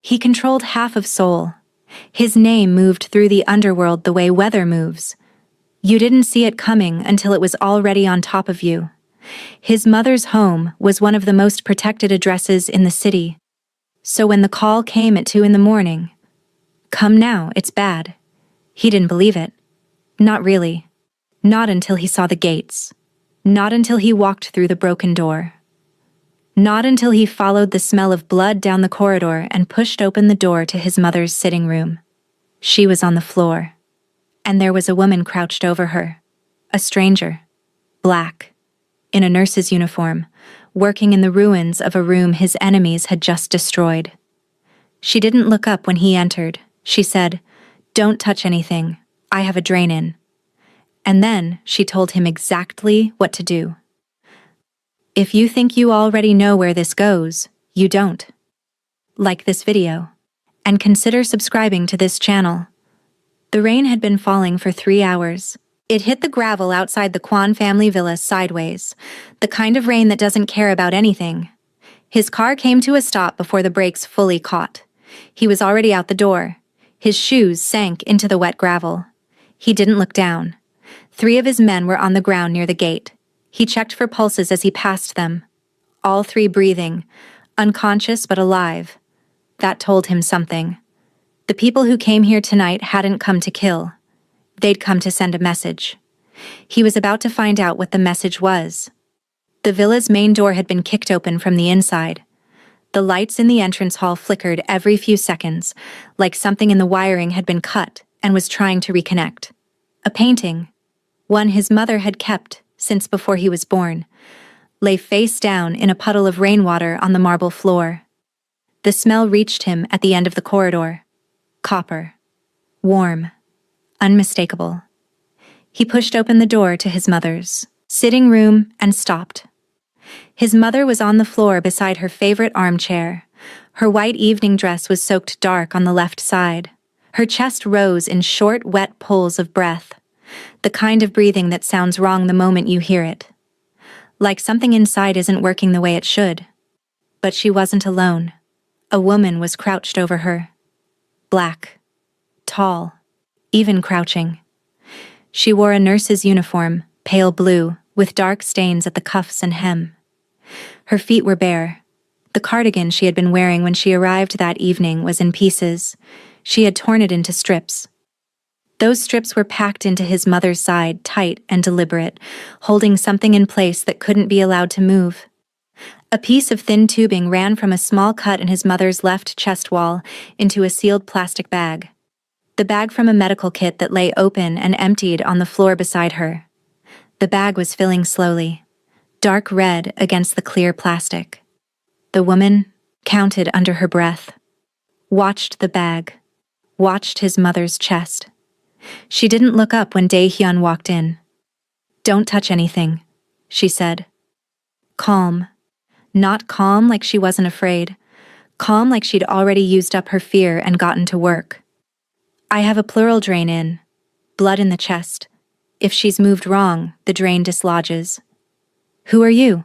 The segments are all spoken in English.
He controlled half of Seoul. His name moved through the underworld the way weather moves. You didn't see it coming until it was already on top of you. His mother's home was one of the most protected addresses in the city. So when the call came at 2 in the morning, "Come now, it's bad," he didn't believe it. Not really. Not until he saw the gates. Not until he walked through the broken door. Not until he followed the smell of blood down the corridor and pushed open the door to his mother's sitting room. She was on the floor, and there was a woman crouched over her. A stranger, black, in a nurse's uniform, working in the ruins of a room his enemies had just destroyed. She didn't look up when he entered. She said, "Don't touch anything. I have a drain in." And then she told him exactly what to do. If you think you already know where this goes, you don't. Like this video, and consider subscribing to this channel. The rain had been falling for 3 hours. It hit the gravel outside the Kwan family villa sideways, the kind of rain that doesn't care about anything. His car came to a stop before the brakes fully caught. He was already out the door. His shoes sank into the wet gravel. He didn't look down. 3 of his men were on the ground near the gate. He checked for pulses as he passed them. All 3 breathing, unconscious but alive. That told him something. The people who came here tonight hadn't come to kill. They'd come to send a message. He was about to find out what the message was. The villa's main door had been kicked open from the inside. The lights in the entrance hall flickered every few seconds, like something in the wiring had been cut and was trying to reconnect. A painting, one his mother had kept since before he was born, lay face down in a puddle of rainwater on the marble floor. The smell reached him at the end of the corridor. Copper. Warm. Unmistakable. He pushed open the door to his mother's sitting room and stopped. His mother was on the floor beside her favorite armchair. Her white evening dress was soaked dark on the left side. Her chest rose in short, wet pulls of breath. The kind of breathing that sounds wrong the moment you hear it. Like something inside isn't working the way it should. But she wasn't alone. A woman was crouched over her. Black. Tall. Even crouching. She wore a nurse's uniform, pale blue, with dark stains at the cuffs and hem. Her feet were bare. The cardigan she had been wearing when she arrived that evening was in pieces. She had torn it into strips. Those strips were packed into his mother's side, tight and deliberate, holding something in place that couldn't be allowed to move. A piece of thin tubing ran from a small cut in his mother's left chest wall into a sealed plastic bag. The bag from a medical kit that lay open and emptied on the floor beside her. The bag was filling slowly, dark red against the clear plastic. The woman counted under her breath, watched the bag, watched his mother's chest. She didn't look up when Dae-hyun walked in. "Don't touch anything," she said. Calm. Not calm like she wasn't afraid. Calm like she'd already used up her fear and gotten to work. "I have a pleural drain in. Blood in the chest. If she's moved wrong, the drain dislodges." "Who are you?"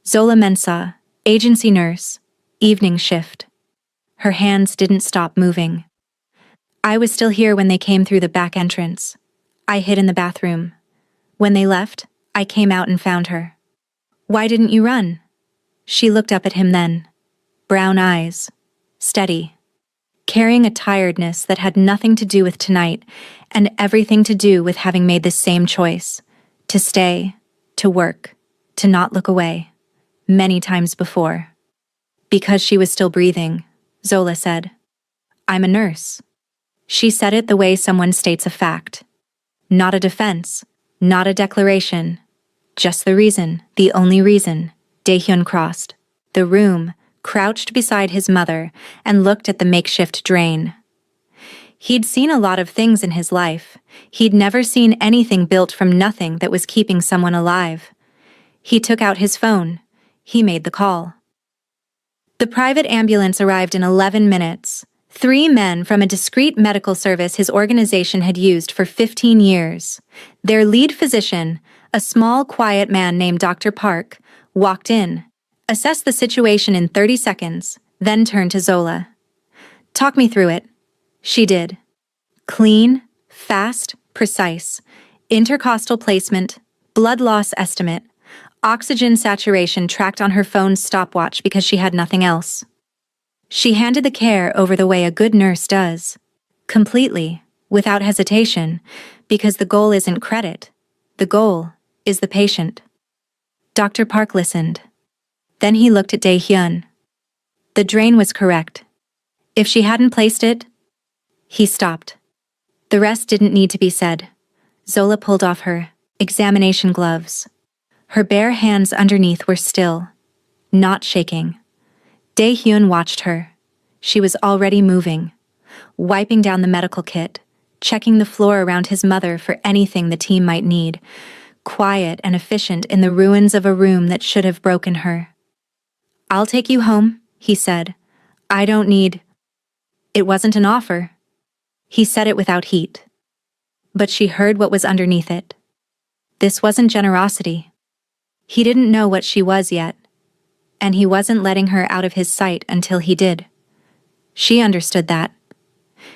"Zola Mensah, agency nurse, evening shift." Her hands didn't stop moving. "I was still here when they came through the back entrance. I hid in the bathroom. When they left, I came out and found her." "Why didn't you run?" She looked up at him then. Brown eyes. Steady. Carrying a tiredness that had nothing to do with tonight and everything to do with having made the same choice. To stay, to work, to not look away. Many times before. Because she was still breathing, Zola said, "I'm a nurse." She said it the way someone states a fact. Not a defense, not a declaration. Just the reason, the only reason. Dae-hyun crossed the room, crouched beside his mother, and looked at the makeshift drain. He'd seen a lot of things in his life. He'd never seen anything built from nothing that was keeping someone alive. He took out his phone. He made the call. The private ambulance arrived in 11 minutes. 3 men from a discreet medical service his organization had used for 15 years. Their lead physician, a small, quiet man named Dr. Park, walked in, assessed the situation in 30 seconds, then turned to Zola. Talk me through it. She did. Clean, fast, precise. Intercostal placement, blood loss estimate, oxygen saturation tracked on her phone's stopwatch because she had nothing else. She handed the care over the way a good nurse does. Completely, without hesitation, because the goal isn't credit. The goal is the patient. Dr. Park listened. Then he looked at Dae-hyun. The drain was correct. If she hadn't placed it, he stopped. The rest didn't need to be said. Zola pulled off her examination gloves. Her bare hands underneath were still, not shaking. Dae-hyun watched her. She was already moving, wiping down the medical kit, checking the floor around his mother for anything the team might need, quiet and efficient in the ruins of a room that should have broken her. "I'll take you home," he said. "I don't need—" It wasn't an offer. He said it without heat. But she heard what was underneath it. This wasn't generosity. He didn't know what she was yet, and he wasn't letting her out of his sight until he did. She understood that.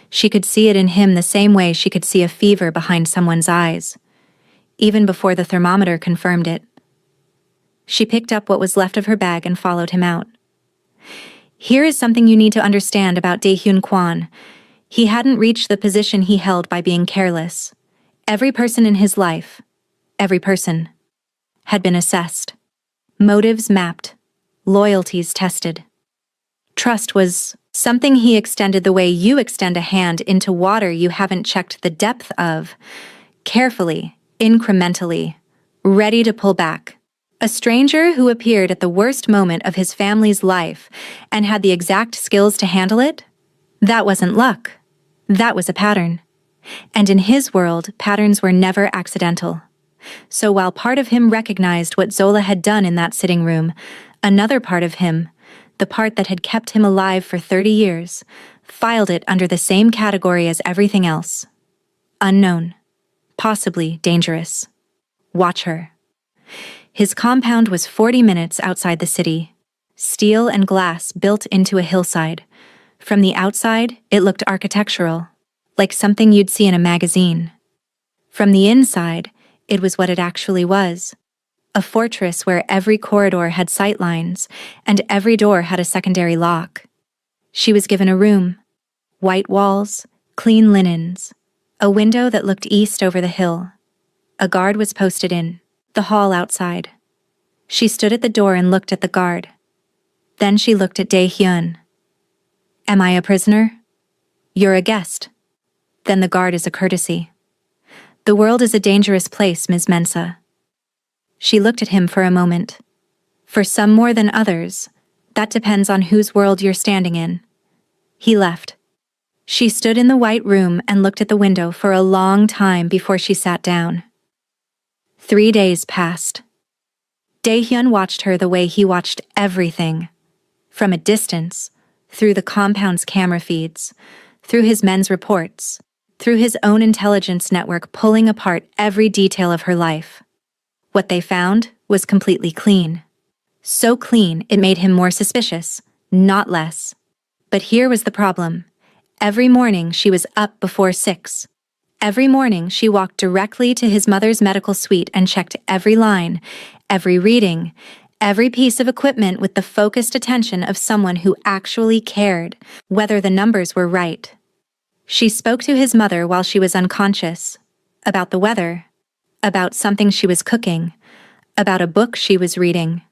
She could see it in him the same way she could see a fever behind someone's eyes, even before the thermometer confirmed it. She picked up what was left of her bag and followed him out. Here is something you need to understand about Dae-hyun Kwon. He hadn't reached the position he held by being careless. Every person in his life, every person, had been assessed. Motives mapped. Loyalties tested. Trust was something he extended the way you extend a hand into water you haven't checked the depth of. Carefully, incrementally, ready to pull back. A stranger who appeared at the worst moment of his family's life and had the exact skills to handle it? That wasn't luck. That was a pattern. And in his world, patterns were never accidental. So while part of him recognized what Zola had done in that sitting room, another part of him, the part that had kept him alive for 30 years, filed it under the same category as everything else. Unknown. Possibly dangerous. Watch her. His compound was 40 minutes outside the city. Steel and glass built into a hillside. From the outside, it looked architectural, like something you'd see in a magazine. From the inside, it was what it actually was. A fortress where every corridor had sightlines, and every door had a secondary lock. She was given a room. White walls, clean linens, a window that looked east over the hill. A guard was posted in the hall outside. She stood at the door and looked at the guard. Then she looked at Dae-hyun. "Am I a prisoner?" "You're a guest." "Then the guard is a courtesy." "The world is a dangerous place, Ms. Mensah." She looked at him for a moment. "For some more than others, that depends on whose world you're standing in." He left. She stood in the white room and looked at the window for a long time before she sat down. 3 days passed. Dae-hyun watched her the way he watched everything. From a distance, through the compound's camera feeds, through his men's reports, through his own intelligence network pulling apart every detail of her life. What they found was completely clean. So clean it made him more suspicious, not less. But here was the problem. Every morning she was up before 6. Every morning she walked directly to his mother's medical suite and checked every line, every reading, every piece of equipment with the focused attention of someone who actually cared, whether the numbers were right. She spoke to his mother while she was unconscious, about the weather, about something she was cooking, about a book she was reading.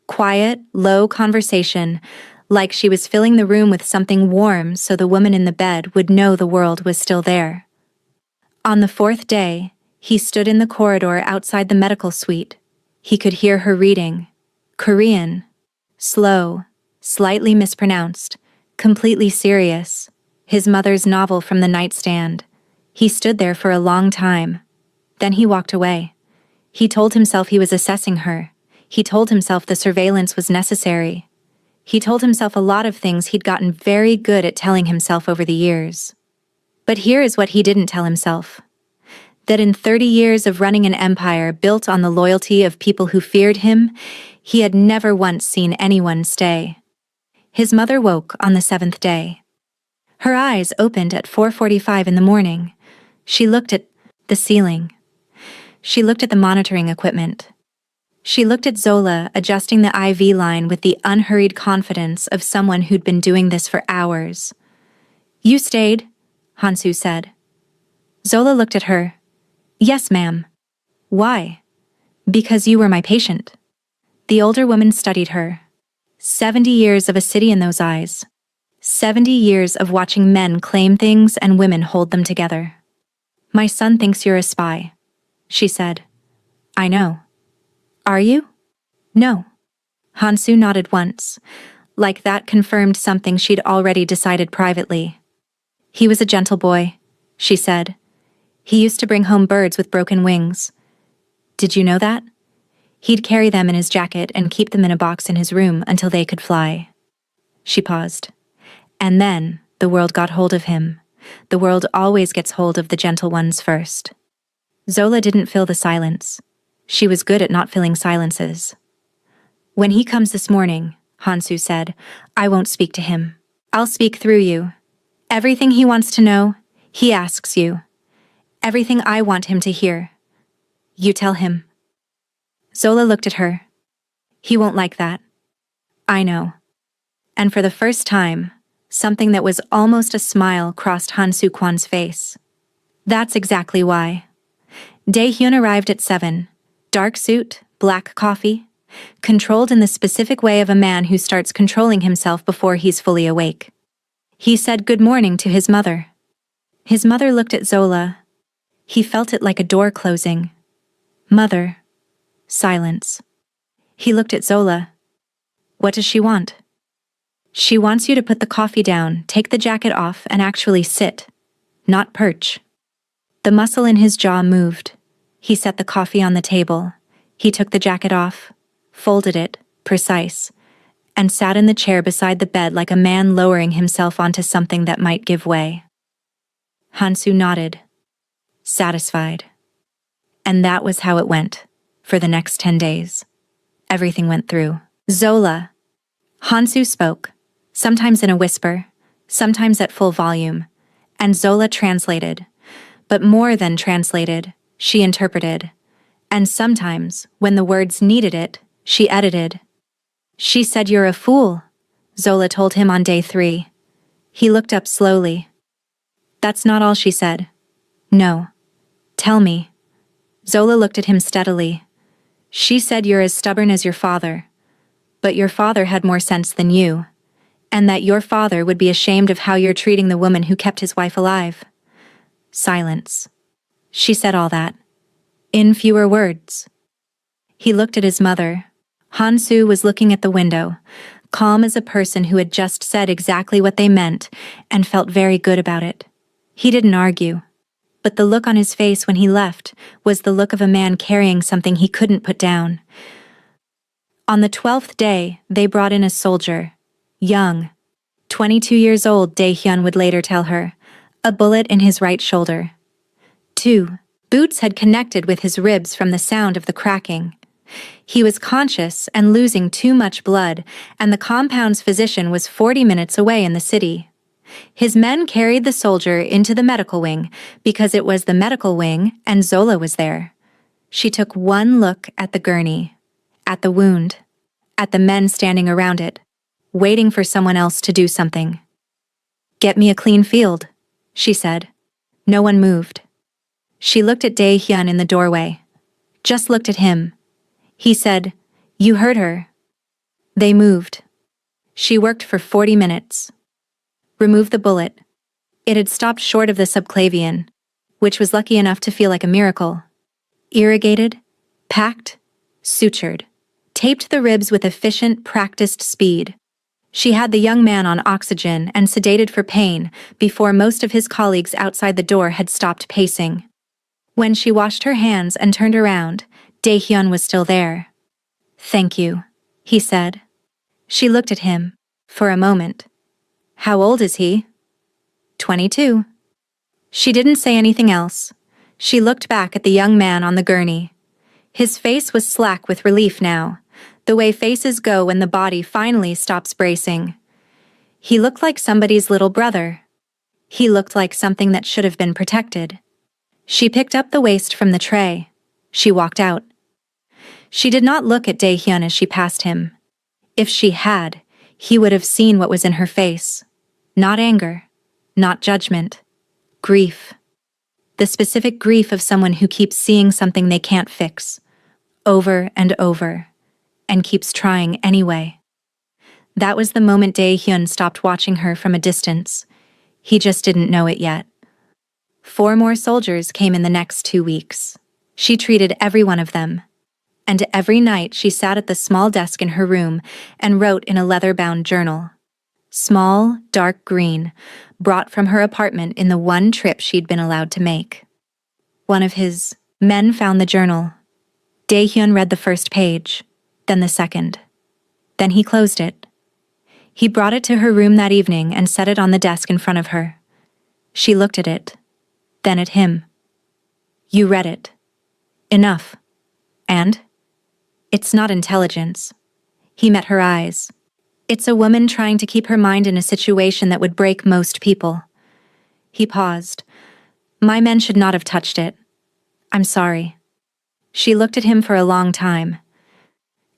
Quiet, low conversation, like she was filling the room with something warm so the woman in the bed would know the world was still there. On the 4th day, he stood in the corridor outside the medical suite. He could hear her reading. Korean. Slow, slightly mispronounced, completely serious. His mother's novel from the nightstand. He stood there for a long time. Then he walked away. He told himself he was assessing her. He told himself the surveillance was necessary. He told himself a lot of things he'd gotten very good at telling himself over the years. But here is what he didn't tell himself. That in 30 years of running an empire built on the loyalty of people who feared him, he had never once seen anyone stay. His mother woke on the 7th day. Her eyes opened at 4:45 in the morning. She looked at the ceiling. She looked at the monitoring equipment. She looked at Zola adjusting the IV line with the unhurried confidence of someone who'd been doing this for hours. "You stayed," Hansu said. Zola looked at her. "Yes, ma'am." "Why?" "Because you were my patient." The older woman studied her. 70 years of a city in those eyes. 70 years of watching men claim things and women hold them together. "My son thinks you're a spy," she said. "I know." "Are you?" "No." Hansu nodded once, like that confirmed something she'd already decided privately. "He was a gentle boy," she said. "He used to bring home birds with broken wings. Did you know that? He'd carry them in his jacket and keep them in a box in his room until they could fly." She paused. "And then the world got hold of him. The world always gets hold of the gentle ones first." Zola didn't fill the silence. She was good at not filling silences. "When he comes this morning," Hansu said, "I won't speak to him. I'll speak through you. Everything he wants to know, he asks you. Everything I want him to hear, you tell him." Zola looked at her. "He won't like that." "I know." And for the first time, something that was almost a smile crossed Hansu Kwan's face. "That's exactly why." Dae-hyun arrived at 7. Dark suit, black coffee, controlled in the specific way of a man who starts controlling himself before he's fully awake. He said good morning to his mother. His mother looked at Zola. He felt it like a door closing. "Mother." Silence. He looked at Zola. "What does she want?" "She wants you to put the coffee down, take the jacket off, and actually sit, not perch." The muscle in his jaw moved. He set the coffee on the table. He took the jacket off, folded it, precise, and sat in the chair beside the bed like a man lowering himself onto something that might give way. Hansu nodded, satisfied. And that was how it went, for the next 10 days. Everything went through. "Zola." Hansu spoke, sometimes in a whisper, sometimes at full volume, and Zola translated. But more than translated, she interpreted. And sometimes, when the words needed it, she edited. "She said you're a fool," Zola told him on day 3. He looked up slowly. "That's not all she said." "No. Tell me." Zola looked at him steadily. "She said you're as stubborn as your father. But your father had more sense than you. And that your father would be ashamed of how you're treating the woman who kept his wife alive." Silence. She said all that. In fewer words. He looked at his mother. Hansu was looking at the window, calm as a person who had just said exactly what they meant and felt very good about it. He didn't argue. But the look on his face when he left was the look of a man carrying something he couldn't put down. On the 12th day, they brought in a soldier. Young. 22 years old, Dae-hyun would later tell her. A bullet in his right shoulder. 2. Boots had connected with his ribs from the sound of the cracking. He was conscious and losing too much blood, and the compound's physician was 40 minutes away in the city. His men carried the soldier into the medical wing because it was the medical wing and Zola was there. She took one look at the gurney, at the wound, at the men standing around it, waiting for someone else to do something. "Get me a clean field," she said. No one moved. She looked at Dae-hyun in the doorway. Just looked at him. He said, "You heard her." They moved. She worked for 40 minutes. Removed the bullet. It had stopped short of the subclavian, which was lucky enough to feel like a miracle. Irrigated, packed, sutured. Taped the ribs with efficient, practiced speed. She had the young man on oxygen and sedated for pain before most of his colleagues outside the door had stopped pacing. When she washed her hands and turned around, Dae-hyun was still there. "Thank you," he said. She looked at him, for a moment. "How old is he?" 22. She didn't say anything else. She looked back at the young man on the gurney. His face was slack with relief now, the way faces go when the body finally stops bracing. He looked like somebody's little brother. He looked like something that should have been protected. She picked up the waste from the tray. She walked out. She did not look at Dae-hyun as she passed him. If she had, he would have seen what was in her face. Not anger, not judgment. Grief. The specific grief of someone who keeps seeing something they can't fix, over and over, and keeps trying anyway. That was the moment Dae-hyun stopped watching her from a distance. He just didn't know it yet. 4 more soldiers came in the next 2 weeks. She treated every one of them. And every night she sat at the small desk in her room and wrote in a leather-bound journal. Small, dark green, brought from her apartment in the one trip she'd been allowed to make. One of his men found the journal. Dae-hyun read the first page, then the second. Then he closed it. He brought it to her room that evening and set it on the desk in front of her. She looked at it, then at him. You read it. Enough. And? It's not intelligence. He met her eyes. It's a woman trying to keep her mind in a situation that would break most people. He paused. My men should not have touched it. I'm sorry. She looked at him for a long time.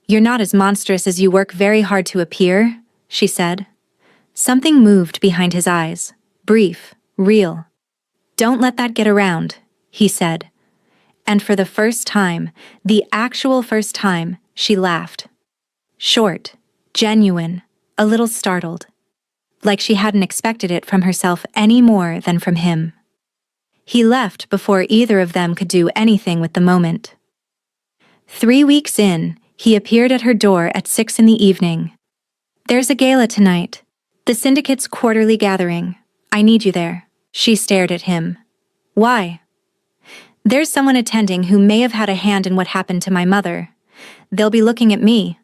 You're not as monstrous as you work very hard to appear, she said. Something moved behind his eyes. Brief, real. Don't let that get around, he said. And for the first time, the actual first time, she laughed. Short, genuine, a little startled. Like she hadn't expected it from herself any more than from him. He left before either of them could do anything with the moment. 3 weeks in, he appeared at her door at 6 in the evening. There's a gala tonight. The syndicate's quarterly gathering. I need you there. She stared at him. Why? There's someone attending who may have had a hand in what happened to my mother. They'll be looking at me,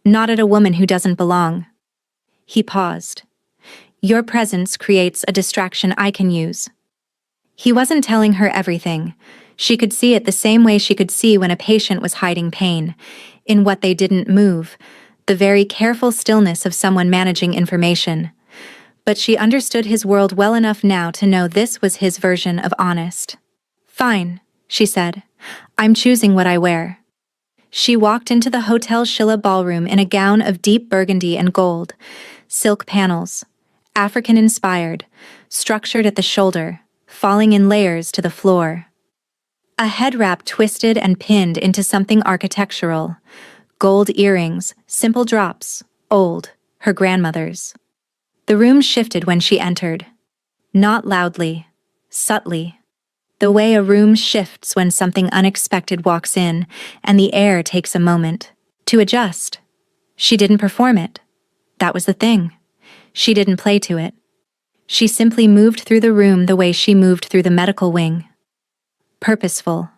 not at a woman who doesn't belong. He paused. Your presence creates a distraction I can use. He wasn't telling her everything. She could see it the same way she could see when a patient was hiding pain, in what they didn't move, the very careful stillness of someone managing information. But she understood his world well enough now to know this was his version of honest. Fine, she said. I'm choosing what I wear. She walked into the Hotel Shilla ballroom in a gown of deep burgundy and gold, silk panels, African-inspired, structured at the shoulder, falling in layers to the floor. A head wrap twisted and pinned into something architectural, gold earrings, simple drops, old, her grandmother's. The room shifted when she entered. Not loudly, subtly. The way a room shifts when something unexpected walks in and the air takes a moment to adjust. She didn't perform it. That was the thing. She didn't play to it. She simply moved through the room the way she moved through the medical wing. Purposeful,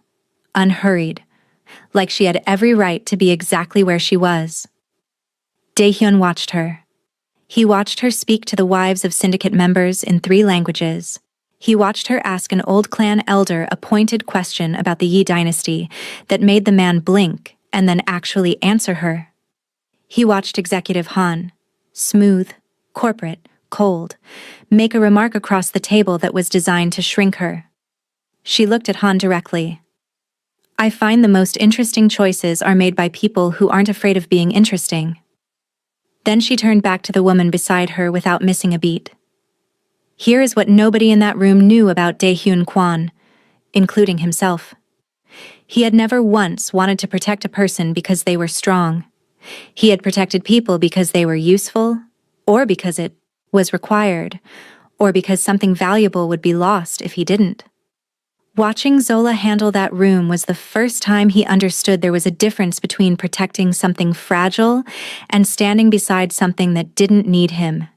unhurried, like she had every right to be exactly where she was. Dae-hyun watched her. He watched her speak to the wives of syndicate members in 3 languages. He watched her ask an old clan elder a pointed question about the Yi dynasty that made the man blink and then actually answer her. He watched Executive Han, smooth, corporate, cold, make a remark across the table that was designed to shrink her. She looked at Han directly. I find the most interesting choices are made by people who aren't afraid of being interesting. Then she turned back to the woman beside her without missing a beat. Here is what nobody in that room knew about Dae-hyun Kwon, including himself. He had never once wanted to protect a person because they were strong. He had protected people because they were useful, or because it was required, or because something valuable would be lost if he didn't. Watching Zola handle that room was the first time he understood there was a difference between protecting something fragile and standing beside something that didn't need him.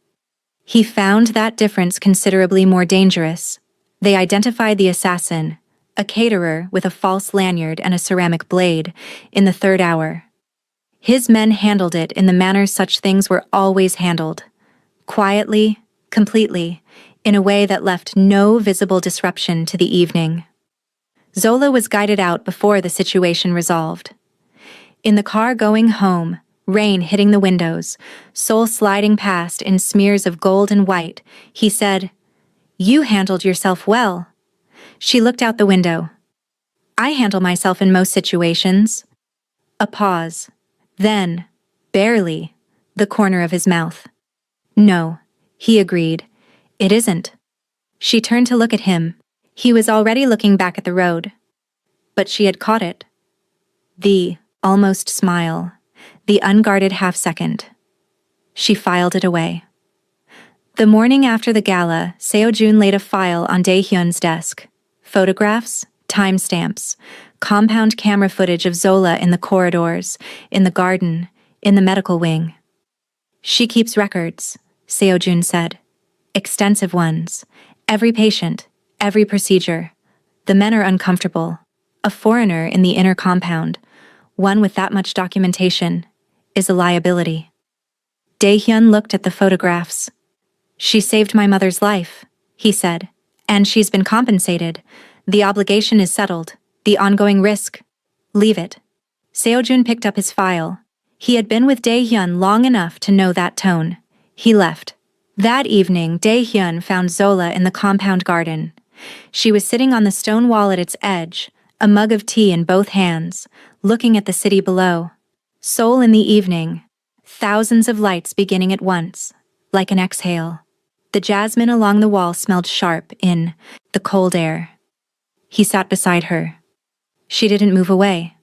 He found that difference considerably more dangerous. They identified the assassin, a caterer with a false lanyard and a ceramic blade, in the 3rd hour. His men handled it in the manner such things were always handled. Quietly, completely, in a way that left no visible disruption to the evening. Zola was guided out before the situation resolved. In the car going home, rain hitting the windows, Seoul sliding past in smears of gold and white, he said, You handled yourself well. She looked out the window. I handle myself in most situations. A pause. Then, barely, the corner of his mouth. No, he agreed. It isn't. She turned to look at him. He was already looking back at the road. But she had caught it. The almost smile. The unguarded half-second. She filed it away. The morning after the gala, Seo-jun laid a file on Dae-hyun's desk. Photographs, timestamps, compound camera footage of Zola in the corridors, in the garden, in the medical wing. She keeps records, Seo-jun said. Extensive ones. Every patient, every procedure. The men are uncomfortable. A foreigner in the inner compound, one with that much documentation, is a liability. Dae-hyun looked at the photographs. She saved my mother's life, he said, and she's been compensated. The obligation is settled. The ongoing risk. Leave it. Seo-jun picked up his file. He had been with Dae-hyun long enough to know that tone. He left. That evening, Dae-hyun found Zola in the compound garden. She was sitting on the stone wall at its edge, a mug of tea in both hands, looking at the city below. Seoul in the evening. Thousands of lights beginning at once, like an exhale. The jasmine along the wall smelled sharp in the cold air. He sat beside her. She didn't move away,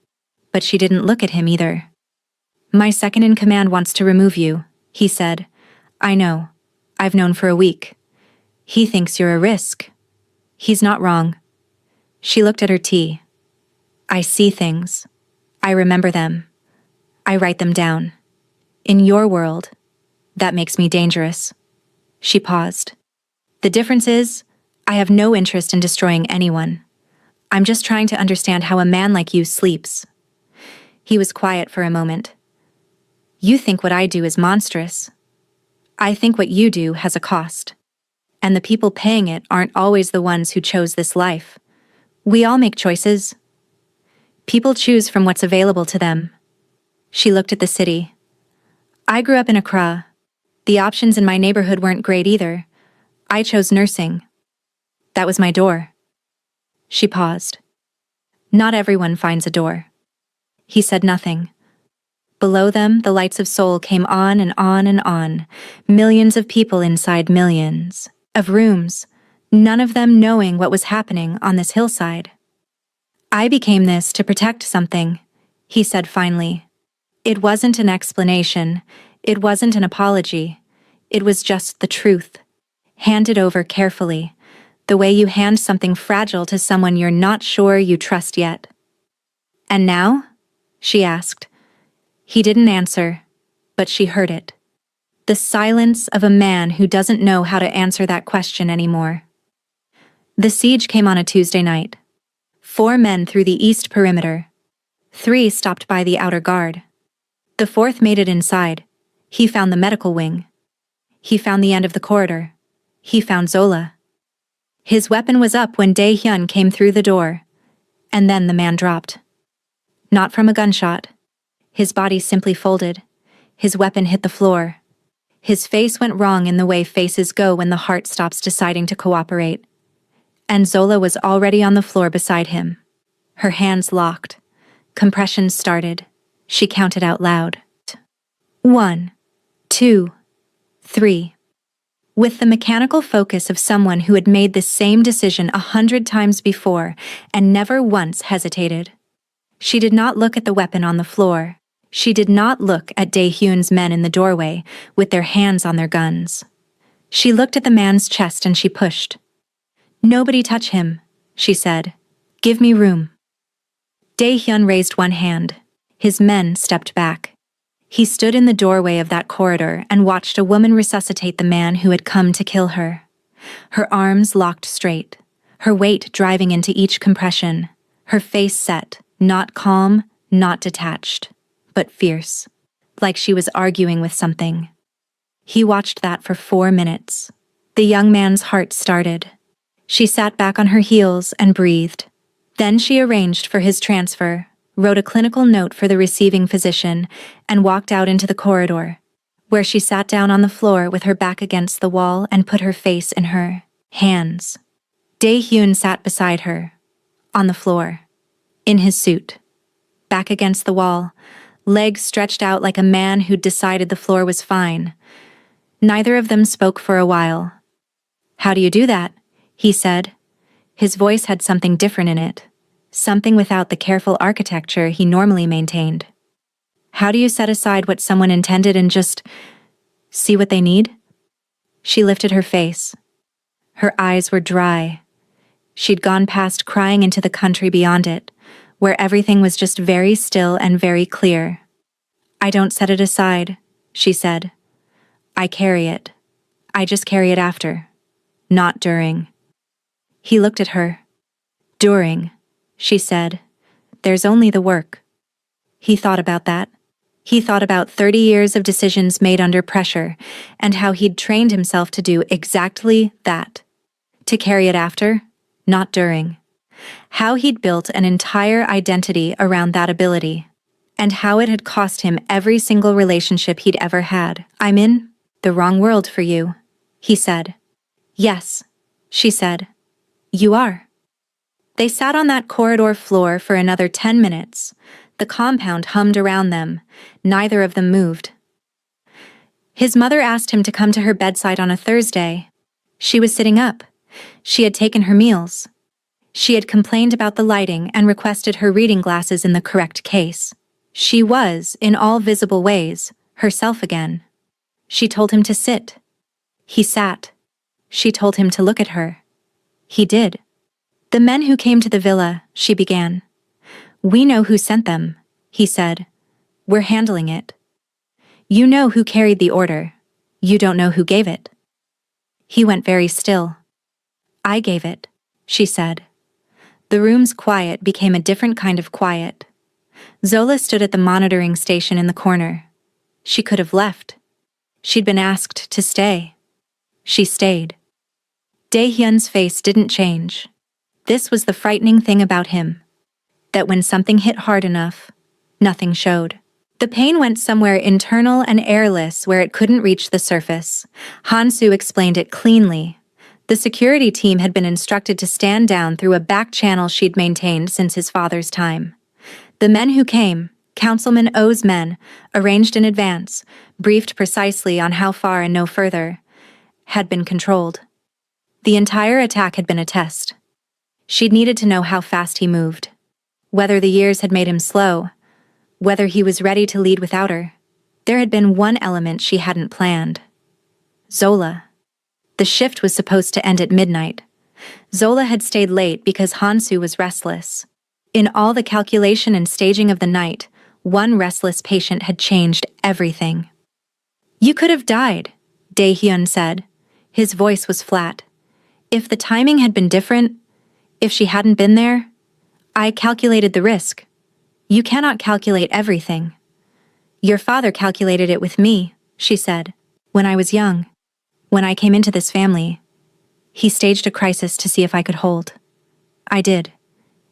but she didn't look at him either. My second-in-command wants to remove you, he said. I know. I've known for a week. He thinks you're a risk. He's not wrong. She looked at her tea. I see things. I remember them. I write them down. In your world, that makes me dangerous. She paused. The difference is, I have no interest in destroying anyone. I'm just trying to understand how a man like you sleeps. He was quiet for a moment. You think what I do is monstrous. I think what you do has a cost. And the people paying it aren't always the ones who chose this life. We all make choices. People choose from what's available to them. She looked at the city. I grew up in Accra. The options in my neighborhood weren't great either. I chose nursing. That was my door. She paused. Not everyone finds a door. He said nothing. Below them, the lights of Seoul came on and on and on, millions of people inside millions of rooms, none of them knowing what was happening on this hillside. I became this to protect something, he said finally. It wasn't an explanation. It wasn't an apology. It was just the truth. Handed over carefully, the way you hand something fragile to someone you're not sure you trust yet. And now? She asked. He didn't answer, but she heard it. The silence of a man who doesn't know how to answer that question anymore. The siege came on a Tuesday night. 4 men through the east perimeter. 3 stopped by the outer guard. The 4th made it inside. He found the medical wing. He found the end of the corridor. He found Zola. His weapon was up when Dae-hyun came through the door. And then the man dropped. Not from a gunshot. His body simply folded. His weapon hit the floor. His face went wrong in the way faces go when the heart stops deciding to cooperate. And Zola was already on the floor beside him. Her hands locked. Compressions started. She counted out loud. 1, 2, 3. With the mechanical focus of someone who had made this same decision 100 times before and never once hesitated. She did not look at the weapon on the floor. She did not look at Dae-hyun's men in the doorway with their hands on their guns. She looked at the man's chest and she pushed. Nobody touch him, she said. Give me room. Dae-hyun raised one hand. His men stepped back. He stood in the doorway of that corridor and watched a woman resuscitate the man who had come to kill her. Her arms locked straight, her weight driving into each compression, her face set, not calm, not detached, but fierce, like she was arguing with something. He watched that for 4 minutes. The young man's heart started. She sat back on her heels and breathed. Then she arranged for his transfer, wrote a clinical note for the receiving physician, and walked out into the corridor, where she sat down on the floor with her back against the wall and put her face in her Hands. Dae-hyun sat beside her, on the floor, in his suit, back against the wall, legs stretched out like a man who'd decided the floor was fine. Neither of them spoke for a while. "How do you do that?" he said. His voice had something different in it, something without the careful architecture he normally maintained. "How do you set aside what someone intended and just see what they need?" She lifted her face. Her eyes were dry. She'd gone past crying into the country beyond it, where everything was just very still and very clear. "I don't set it aside," she said. "I carry it. I just carry it after, not during." He looked at her. "During," she said. "There's only the work." He thought about that. He thought about 30 years of decisions made under pressure, and how he'd trained himself to do exactly that. To carry it after, not during. How he'd built an entire identity around that ability, and how it had cost him every single relationship he'd ever had. "I'm in the wrong world for you," he said. "Yes," she said. "You are." They sat on that corridor floor for another 10 minutes. The compound hummed around them. Neither of them moved. His mother asked him to come to her bedside on a Thursday. She was sitting up. She had taken her meals. She had complained about the lighting and requested her reading glasses in the correct case. She was, in all visible ways, herself again. She told him to sit. He sat. She told him to look at her. He did. "The men who came to the villa," she began. "We know who sent them," he said. "We're handling it. You know who carried the order. You don't know who gave it." He went very still. "I gave it," she said. The room's quiet became a different kind of quiet. Zola stood at the monitoring station in the corner. She could have left. She'd been asked to stay. She stayed. Dae-hyun's face didn't change. This was the frightening thing about him. That when something hit hard enough, nothing showed. The pain went somewhere internal and airless where it couldn't reach the surface. Han-soo explained it cleanly. The security team had been instructed to stand down through a back channel she'd maintained since his father's time. The men who came, Councilman Oh's men, arranged in advance, briefed precisely on how far and no further, had been controlled. The entire attack had been a test. She'd needed to know how fast he moved. Whether the years had made him slow, whether he was ready to lead without her. There had been one element she hadn't planned. Zola. The shift was supposed to end at midnight. Zola had stayed late because Han-soo was restless. In all the calculation and staging of the night, one restless patient had changed everything. "You could have died," Dae-hyun said. His voice was flat. "If the timing had been different, if she hadn't been there, I calculated the risk. You cannot calculate everything." "Your father calculated it with me," she said, "when I was young. When I came into this family, he staged a crisis to see if I could hold. I did.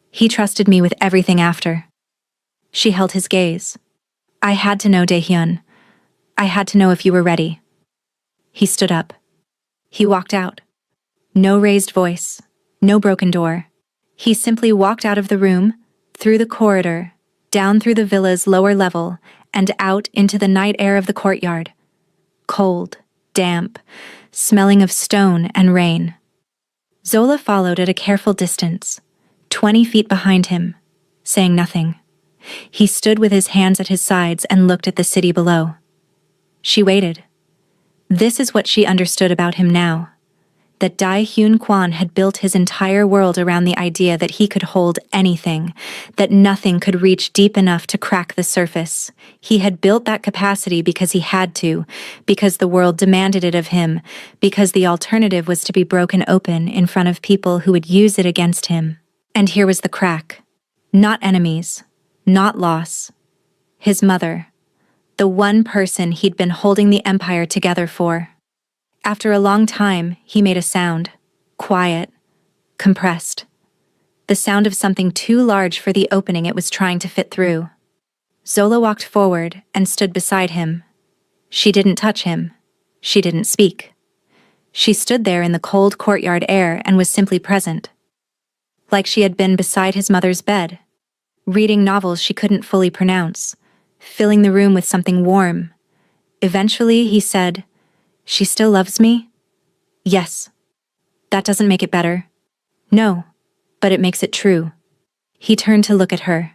He trusted me with everything after." She held his gaze. "I had to know, Dae-hyun. I had to know if you were ready." He stood up. He walked out. No raised voice, no broken door. He simply walked out of the room, through the corridor, down through the villa's lower level, and out into the night air of the courtyard. Cold, damp, smelling of stone and rain. Zola followed at a careful distance, 20 feet behind him, saying nothing. He stood with his hands at his sides and looked at the city below. She waited. This is what she understood about him now. That Dae-hyun Kwon had built his entire world around the idea that he could hold anything, that nothing could reach deep enough to crack the surface. He had built that capacity because he had to, because the world demanded it of him, because the alternative was to be broken open in front of people who would use it against him. And here was the crack. Not enemies, not loss. His mother, the one person he'd been holding the empire together for. After a long time, he made a sound, quiet, compressed. The sound of something too large for the opening it was trying to fit through. Zola walked forward and stood beside him. She didn't touch him. She didn't speak. She stood there in the cold courtyard air and was simply present. Like she had been beside his mother's bed, reading novels she couldn't fully pronounce, filling the room with something warm. Eventually, he said, "She still loves me?" "Yes." "That doesn't make it better." "No, but it makes it true." He turned to look at her,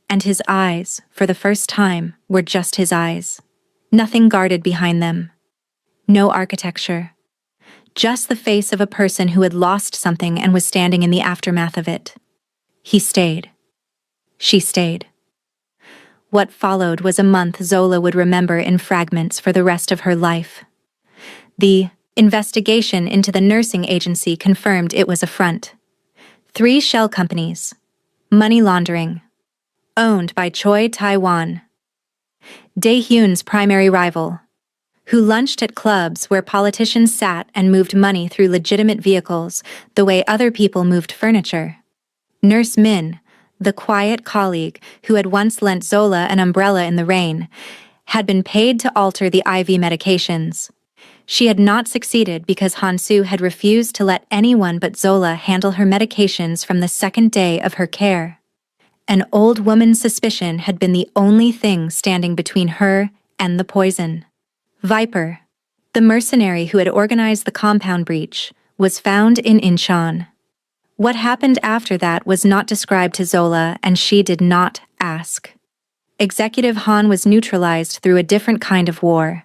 and his eyes, for the first time, were just his eyes. Nothing guarded behind them. No architecture. Just the face of a person who had lost something and was standing in the aftermath of it. He stayed. She stayed. What followed was a month Zola would remember in fragments for the rest of her life. The investigation into the nursing agency confirmed it was a front. 3 shell companies. Money laundering. Owned by Choi Tae-won, Dae-hyun's primary rival, who lunched at clubs where politicians sat and moved money through legitimate vehicles the way other people moved furniture. Nurse Min, the quiet colleague who had once lent Zola an umbrella in the rain, had been paid to alter the IV medications. She had not succeeded because Han-soo had refused to let anyone but Zola handle her medications from the second day of her care. An old woman's suspicion had been the only thing standing between her and the poison. Viper, the mercenary who had organized the compound breach, was found in Incheon. What happened after that was not described to Zola, and she did not ask. Executive Han was neutralized through a different kind of war.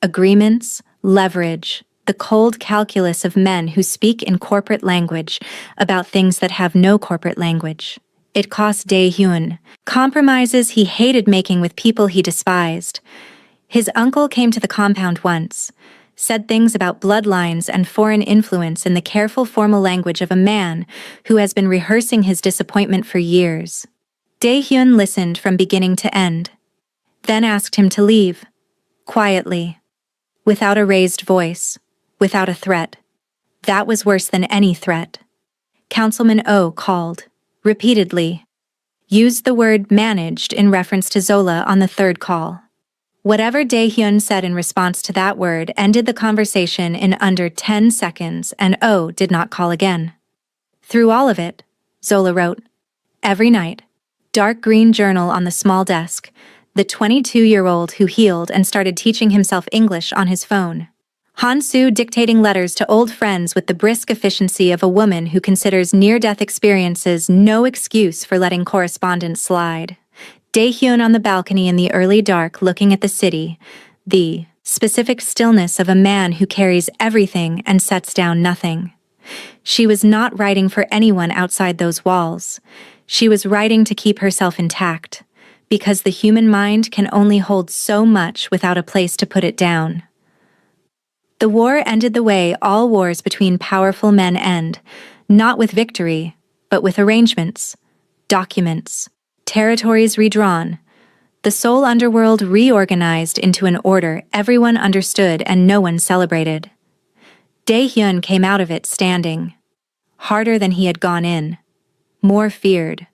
Agreements, leverage, the cold calculus of men who speak in corporate language about things that have no corporate language. It cost Dae-hyun compromises he hated making with people he despised. His uncle came to the compound once, said things about bloodlines and foreign influence in the careful formal language of a man who has been rehearsing his disappointment for years. Dae-hyun listened from beginning to end, then asked him to leave, quietly, without a raised voice, without a threat. That was worse than any threat. Councilman Oh called, repeatedly, used the word managed in reference to Zola on the third call. Whatever Dae-hyun said in response to that word ended the conversation in under 10 seconds, and Oh did not call again. Through all of it, Zola wrote, every night, dark green journal on the small desk, the 22-year-old who healed and started teaching himself English on his phone. Han-soo dictating letters to old friends with the brisk efficiency of a woman who considers near-death experiences no excuse for letting correspondence slide. Dae-hyun on the balcony in the early dark looking at the city, the specific stillness of a man who carries everything and sets down nothing. She was not writing for anyone outside those walls. She was writing to keep herself intact, because the human mind can only hold so much without a place to put it down. The war ended the way all wars between powerful men end, not with victory, but with arrangements, documents, territories redrawn, the Seoul underworld reorganized into an order everyone understood and no one celebrated. Dae-hyun came out of it standing, harder than he had gone in, more feared,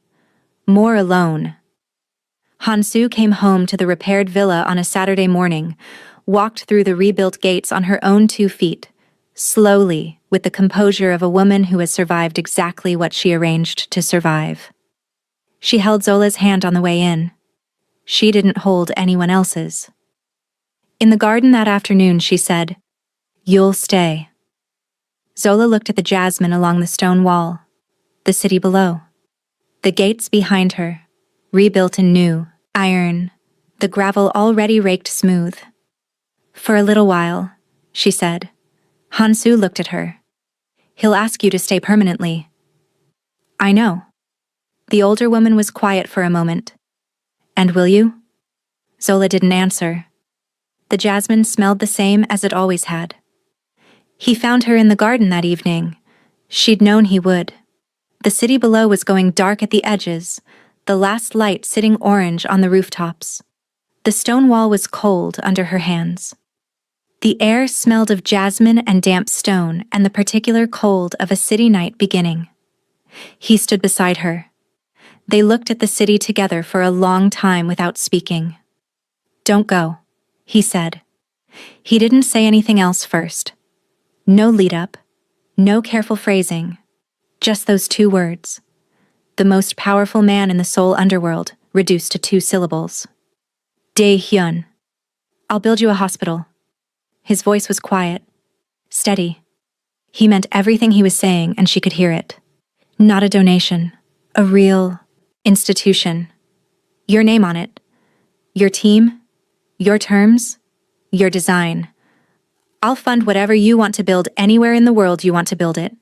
more alone. Han-soo came home to the repaired villa on a Saturday morning, walked through the rebuilt gates on her own 2 feet, slowly, with the composure of a woman who has survived exactly what she arranged to survive. She held Zola's hand on the way in. She didn't hold anyone else's. In the garden that afternoon, she said, "You'll stay." Zola looked at the jasmine along the stone wall, the city below, the gates behind her, rebuilt in new, iron, the gravel already raked smooth. "For a little while," she said. Han-soo looked at her. "He'll ask you to stay permanently." "I know." The older woman was quiet for a moment. "And will you?" Zola didn't answer. The jasmine smelled the same as it always had. He found her in the garden that evening. She'd known he would. The city below was going dark at the edges, the last light sitting orange on the rooftops. The stone wall was cold under her hands. The air smelled of jasmine and damp stone and the particular cold of a city night beginning. He stood beside her. They looked at the city together for a long time without speaking. "Don't go," he said. He didn't say anything else first. No lead-up, no careful phrasing, just those 2 words. The most powerful man in the Seoul underworld, reduced to 2 syllables. Dae-hyun. I'll build you a hospital. His voice was quiet, steady. He meant everything he was saying, and she could hear it. Not a donation, a real institution. Your name on it. Your team, your terms, your design. I'll fund whatever you want to build anywhere in the world you want to build it.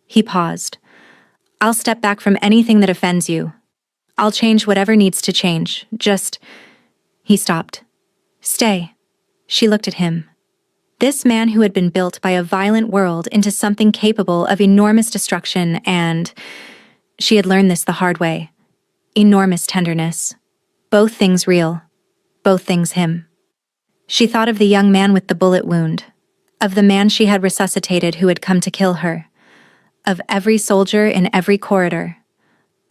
He paused. I'll step back from anything that offends you. I'll change whatever needs to change. He stopped. Stay. She looked at him. This man who had been built by a violent world into something capable of enormous destruction and, she had learned this the hard way, enormous tenderness. Both things real. Both things him. She thought of the young man with the bullet wound, of the man she had resuscitated who had come to kill her, of every soldier in every corridor,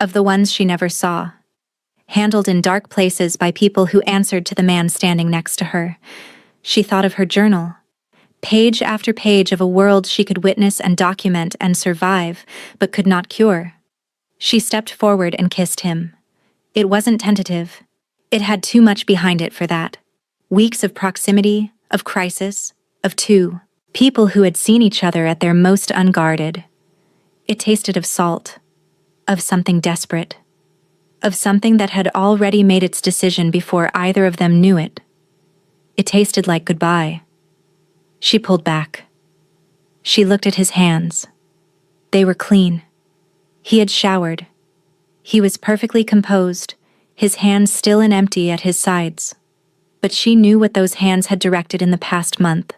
of the ones she never saw, handled in dark places by people who answered to the man standing next to her. She thought of her journal, page after page of a world she could witness and document and survive, but could not cure. She stepped forward and kissed him. It wasn't tentative. It had too much behind it for that. Weeks of proximity, of crisis, of 2 people who had seen each other at their most unguarded. It tasted of salt, of something desperate, of something that had already made its decision before either of them knew it. It tasted like goodbye. She pulled back. She looked at his hands. They were clean. He had showered. He was perfectly composed, his hands still and empty at his sides. But she knew what those hands had directed in the past month.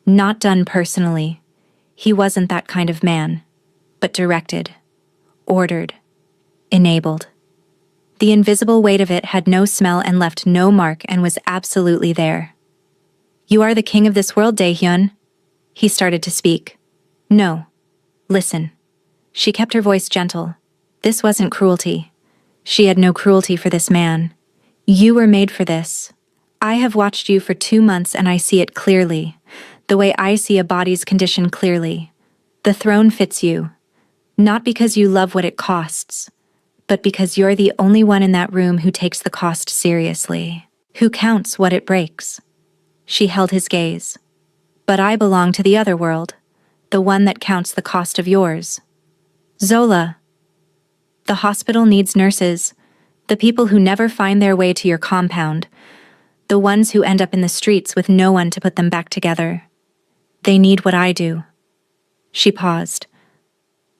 Not done personally. He wasn't that kind of man. But directed, ordered, enabled. The invisible weight of it had no smell and left no mark and was absolutely there. You are the king of this world, Dae-hyun. He started to speak. No. Listen. She kept her voice gentle. This wasn't cruelty. She had no cruelty for this man. You were made for this. I have watched you for 2 months and I see it clearly, the way I see a body's condition clearly. The throne fits you. Not because you love what it costs, but because you're the only one in that room who takes the cost seriously, who counts what it breaks. She held his gaze. But I belong to the other world, the one that counts the cost of yours. Zola. The hospital needs nurses, the people who never find their way to your compound, the ones who end up in the streets with no one to put them back together. They need what I do. She paused.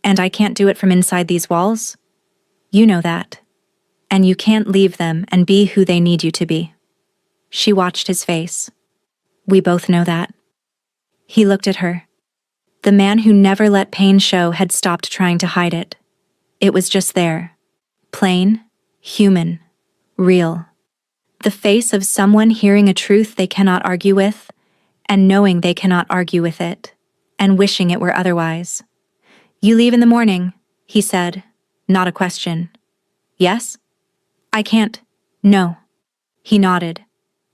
And I can't do it from inside these walls? You know that. And you can't leave them and be who they need you to be. She watched his face. We both know that. He looked at her. The man who never let pain show had stopped trying to hide it. It was just there. Plain, human, real. The face of someone hearing a truth they cannot argue with, and knowing they cannot argue with it, and wishing it were otherwise. You leave in the morning, he said, not a question. Yes? I can't. No. He nodded.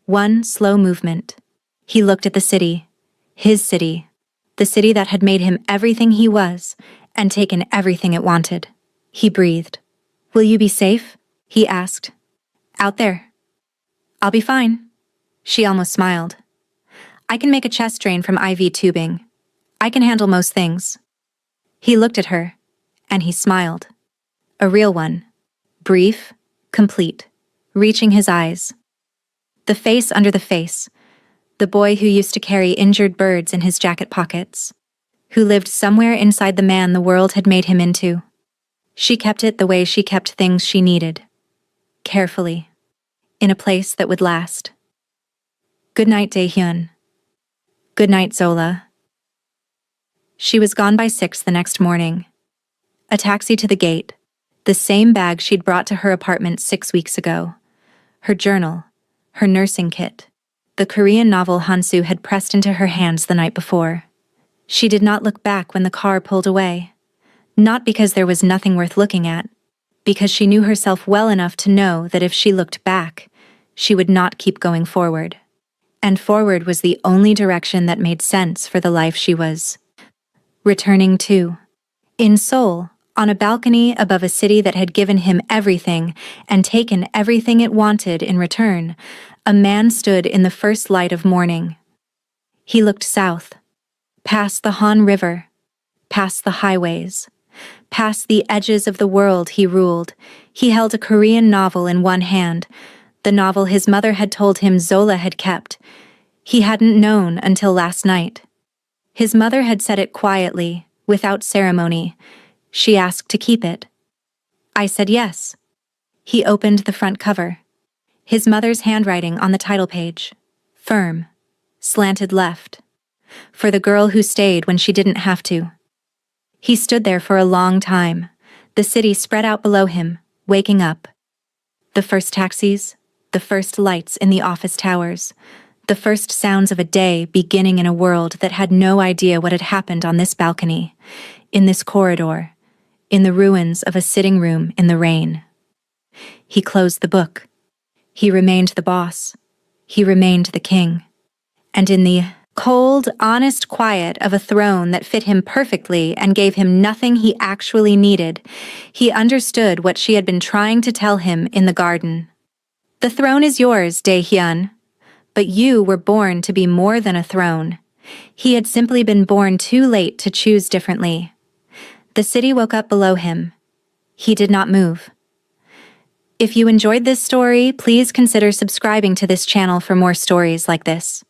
One slow movement. He looked at the city, his city, the city that had made him everything he was and taken everything it wanted. He breathed. Will you be safe? He asked. Out there. I'll be fine. She almost smiled. I can make a chest drain from IV tubing. I can handle most things. He looked at her, and he smiled. A real one. Brief, complete, reaching his eyes. The face under the face. The boy who used to carry injured birds in his jacket pockets. Who lived somewhere inside the man the world had made him into. She kept it the way she kept things she needed. Carefully. In a place that would last. Good night, Dae-hyun. Good night, Zola. She was gone by 6 the next morning. A taxi to the gate. The same bag she'd brought to her apartment 6 weeks ago. Her journal. Her nursing kit. The Korean novel Hansu had pressed into her hands the night before. She did not look back when the car pulled away. Not because there was nothing worth looking at, because she knew herself well enough to know that if she looked back, she would not keep going forward. and forward was the only direction that made sense for the life she was returning to. In Seoul, on a balcony above a city that had given him everything and taken everything it wanted in return, a man stood in the first light of morning. He looked south, past the Han River, past the highways, past the edges of the world he ruled. He held a Korean novel in one hand, the novel his mother had told him Zola had kept. He hadn't known until last night. His mother had said it quietly, without ceremony. She asked to keep it. I said yes. He opened the front cover. His mother's handwriting on the title page. Firm. Slanted left. For the girl who stayed when she didn't have to. He stood there for a long time, the city spread out below him, waking up. The first taxis, the first lights in the office towers, the first sounds of a day beginning in a world that had no idea what had happened on this balcony, in this corridor, in the ruins of a sitting room in the rain. He closed the book. He remained the boss. He remained the king. And in the cold, honest quiet of a throne that fit him perfectly and gave him nothing he actually needed, he understood what she had been trying to tell him in the garden. The throne is yours, Dae-hyun, but you were born to be more than a throne. He had simply been born too late to choose differently. The city woke up below him. He did not move. If you enjoyed this story, please consider subscribing to this channel for more stories like this.